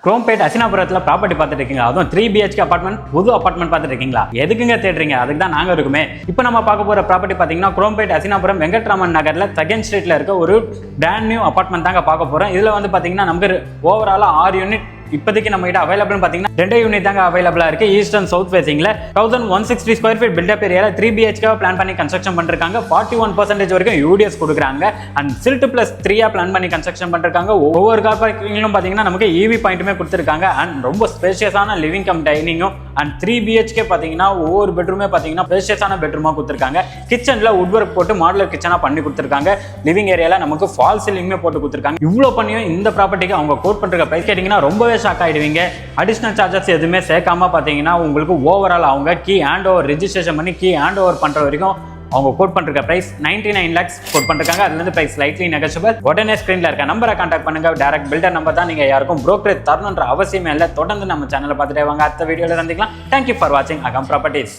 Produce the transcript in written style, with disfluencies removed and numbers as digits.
Chromepet அசினாபுரத்தில் property பார்த்துட்டு இருக்கீங்க, அதுவும் 3 BHK அபார்ட்மெண்ட், புது அபார்ட்மெண்ட் பார்த்துட்டு இருக்கீங்களா? எதுக்குங்க தேடுறீங்க? அதுக்கு தான் நாங்கள் இருக்குமே. இப்போ நம்ம பார்க்க போகிற ப்ராப்பர்ட்டி பார்த்தீங்கன்னா குரோம்பேட் அசினாபுரம் வெங்கட்ராமன் நகரில் 2nd ஸ்ட்ரீட்டில் இருக்க ஒரு பிராண்ட் நியூ அபார்ட்மெண்ட் தாங்க பார்க்க போகிறோம். இதில் வந்து பார்த்தீங்கன்னா நமக்கு ஓவராலாக 6 யூனிட் இப்போதைக்கு நம்ம கிட்ட அவைலபிள் பார்த்தீங்கன்னா 2 யூனிட் தாங்க அவைலபிளாக இருக்குது. ஈஸ்ட் அண்ட் சவுத் ஃபேசிங்கில் 1160 ஸ்கொயர் ஃபீட் பில்டப் ஏரியாவில் 3 BHK பிளான் பண்ணி கன்ஸ்ட்ரக்ஷன் பண்ணிருக்காங்க. 41% வரைக்கும் யூடிஎஸ் கொடுக்குறாங்க. அண்ட் சில்ட் ப்ளஸ் 3 பிளான் பண்ணி கன்ஸ்ட்ரக்ஷன் பண்ணிருக்காங்க. ஒவ்வொரு கார் பார்க்கிங்லும் பார்த்தீங்கன்னா நமக்கு EV பாயிண்ட்டுமே கொடுத்துருக்காங்க. அண்ட் ரொம்ப ஸ்பேஷியஸான லிவிங் கம் டைனிங்கும் அண்ட் 3 BHK பார்த்தீங்கன்னா ஒவ்வொரு பெட்ரூமே பார்த்தீங்கன்னா ஸ்பேஷியஸான பெட்ரூமாக கொடுத்துருக்காங்க. கிச்சனில் வுட் ஒர்க் போட்டு மாடுலர் கிச்சனாக பண்ணி கொடுத்துருக்காங்க. லிவிங் ஏரியாவில் நமக்கு ஃபால் சீலிங்குமே போட்டு கொடுத்துருக்காங்க. இவ்வளோ பண்ணியும் இந்த ப்ராப்பர்ட்டிக்கு அவங்க கோட் பண்ணுற ப்ரைஸ் கேட்டிங்கன்னா ரொம்பவே ஷாக் ஆகிடுவீங்க. அடிஷனல் சார்ஜஸ் எதுவுமே சேர்க்காம பார்த்தீங்கன்னா உங்களுக்கு ஓவரால் அவங்க கீ ஹேண்ட் ஓவர் ரெஜிஸ்ட்ரேஷன் பண்ணி கீ ஹேண்ட் ஓவர் பண்ணுற வரைக்கும் அவங்க கோட் பண்ணுற பிரைஸ் 99 lakhs கோட் பண்ணிருக்காங்க. அதுலேருந்து பிரைஸ் ஸ்லைட்லி நெகோஷியபிள். உடனே ஸ்க்ரீனில் இருக்க நம்பரை கான்டாக்ட் பண்ணுங்க. டைரக்ட் பில்டர் நம்பர் தான். நீங்கள் யாருக்கும் புரோக்கரேஜ் தரணுன்ற அவசியமே இல்லை. தொடர்ந்து நம்ம சேனலை பார்த்துட்டே வாங்க. அடுத்த வீடியோவில் சந்திக்கலாம். தேங்க்யூ ஃபார் வாட்சிங் அகம் ப்ராப்பர்ட்டிஸ்.